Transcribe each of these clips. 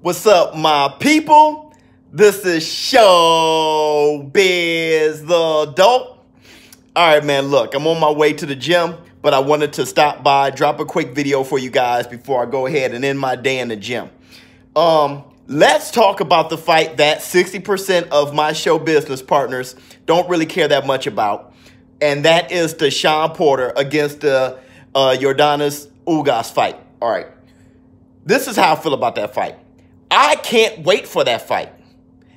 What's up, my people? This is ShowBizz the Adult. All right, man, look, I'm on my way to the gym, but I wanted to stop by, drop a quick video for you guys before I go ahead and end my day in the gym. Let's talk about the fight that 60% of my show business partners don't really care that much about, and that is the Shawn Porter against the Yordenis Ugas fight. All right, this is how I feel about that fight. I can't wait for that fight.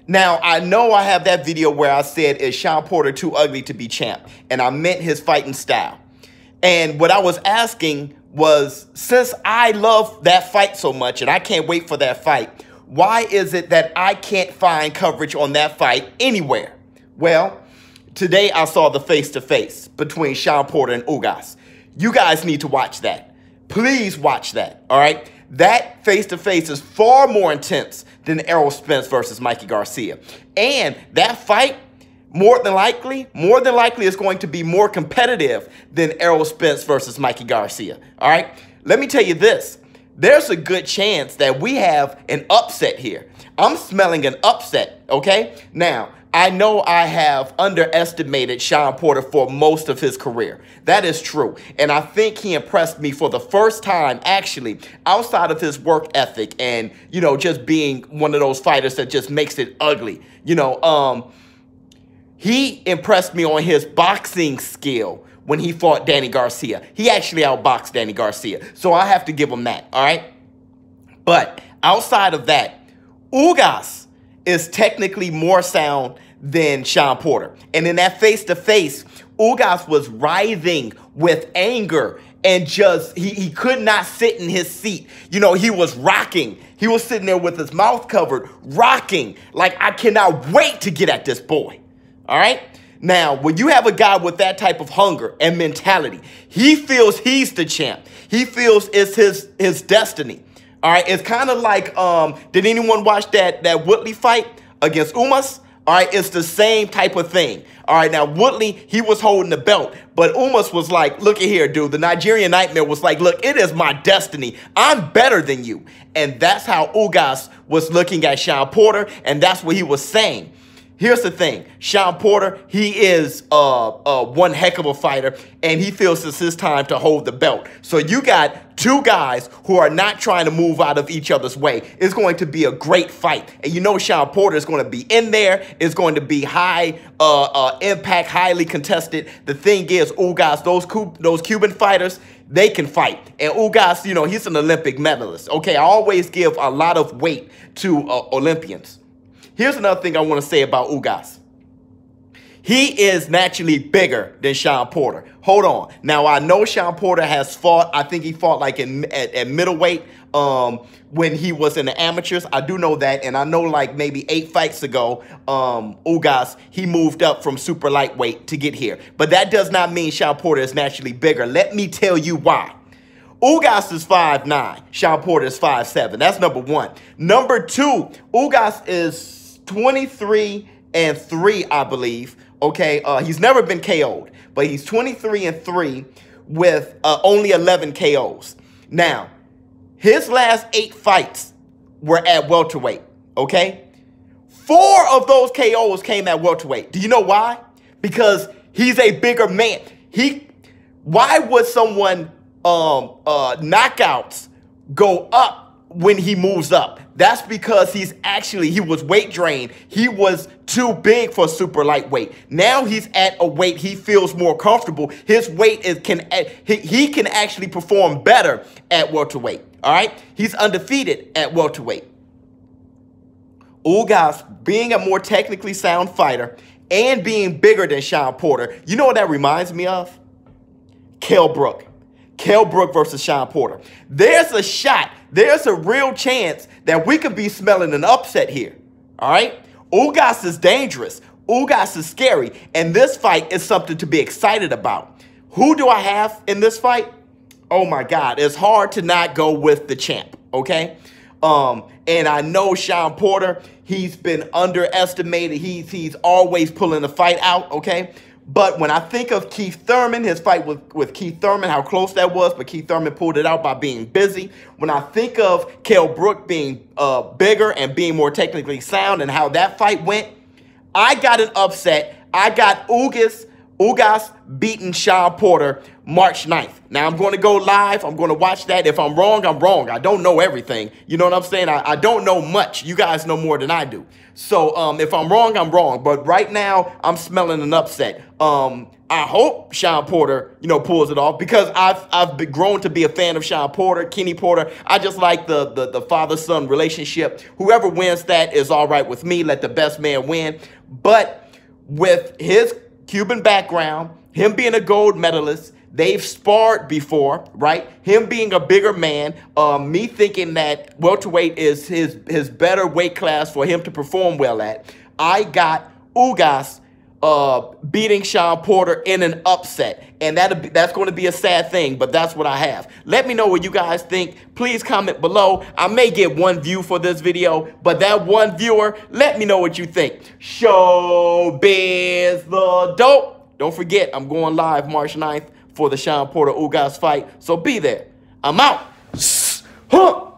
Now, I know I have that video where I said, is Shawn Porter too ugly to be champ? And I meant his fighting style. And what I was asking was, since I love that fight so much and I can't wait for that fight, why is it that I can't find coverage on that fight anywhere? Well, today I saw the face-to-face between Shawn Porter and Ugas. You guys need to watch that. Please watch that, all right? That face-to-face is far more intense than Errol Spence versus Mikey Garcia. And that fight, more than likely is going to be more competitive than Errol Spence versus Mikey Garcia. All right? Let me tell you this. There's a good chance that we have an upset here. I'm smelling an upset, okay? Now, I know I have underestimated Shawn Porter for most of his career. That is true. And I think he impressed me for the first time, actually, outside of his work ethic and, you know, just being one of those fighters that just makes it ugly. You know, he impressed me on his boxing skill when he fought Danny Garcia. He actually outboxed Danny Garcia. So I have to give him that, all right? But outside of that, Ugas is technically more sound than Shawn Porter. And in that face-to-face, Ugas was writhing with anger and just, he could not sit in his seat. You know, he was rocking. He was sitting there with his mouth covered, rocking, like, I cannot wait to get at this boy. All right? Now, when you have a guy with that type of hunger and mentality, he feels he's the champ. He feels it's his destiny. All right, it's kind of like, did anyone watch that Woodley fight against Ugas? All right, it's the same type of thing. All right, now Woodley, he was holding the belt, but Ugas was like, look at here, dude. The Nigerian Nightmare was like, look, it is my destiny. I'm better than you. And that's how Ugas was looking at Shawn Porter, and that's what he was saying. Here's the thing. Shawn Porter, he is one heck of a fighter, and he feels it's his time to hold the belt. So you got two guys who are not trying to move out of each other's way. It's going to be a great fight. And you know Shawn Porter is going to be in there. It's going to be high impact, highly contested. The thing is, Ugas, those Cuban fighters, they can fight. And Ugas, you know, he's an Olympic medalist. Okay, I always give a lot of weight to Olympians. Here's another thing I want to say about Ugas. He is naturally bigger than Shawn Porter. Hold on. Now, I know Shawn Porter has fought, I think he fought like at middleweight when he was in the amateurs. I do know that. And I know like maybe 8 fights ago, Ugas, he moved up from super lightweight to get here. But that does not mean Shawn Porter is naturally bigger. Let me tell you why. Ugas is 5'9". Shawn Porter is 5'7". That's number one. Number two, Ugas is 23-3, I believe. Okay, he's never been KO'd, but he's 23-3 with only 11 KOs. Now, his last 8 fights were at welterweight. Okay, 4 of those KOs came at welterweight. Do you know why? Because he's a bigger man. Why would someone knockouts go up when he moves up? That's because he was weight drained. He was too big for super lightweight. Now he's at a weight he feels more comfortable. His weight he can actually perform better at welterweight. All right? He's undefeated at welterweight. Ugas, being a more technically sound fighter and being bigger than Shawn Porter, you know what that reminds me of? Kell Brook. Kell Brook versus Shawn Porter. There's a shot. There's a real chance that we could be smelling an upset here. All right? Ugas is dangerous. Ugas is scary. And this fight is something to be excited about. Who do I have in this fight? Oh, my God. It's hard to not go with the champ, okay? And I know Shawn Porter, he's been underestimated. He's always pulling the fight out, okay? But when I think of Keith Thurman, his fight with Keith Thurman, how close that was, but Keith Thurman pulled it out by being busy. When I think of Kell Brook being bigger and being more technically sound and how that fight went, I got an upset. I got Ugas beating Shawn Porter March 9th. Now, I'm going to go live. I'm going to watch that. If I'm wrong, I'm wrong. I don't know everything. You know what I'm saying? I don't know much. You guys know more than I do. So if I'm wrong, I'm wrong. But right now, I'm smelling an upset. I hope Shawn Porter, pulls it off, because I've been grown to be a fan of Shawn Porter, Kenny Porter. I just like the father-son relationship. Whoever wins that is all right with me. Let the best man win. But with his Cuban background, him being a gold medalist, they've sparred before, right? Him being a bigger man, me thinking that welterweight is his better weight class for him to perform well at. I got Ugas beating Shawn Porter in an upset. And that's going to be a sad thing, but that's what I have. Let me know what you guys think. Please comment below. I may get one view for this video, but that one viewer, let me know what you think. ShowBizz the dope. Don't forget, I'm going live March 9th for the Shawn Porter Ugas fight, so be there. I'm out. Huh.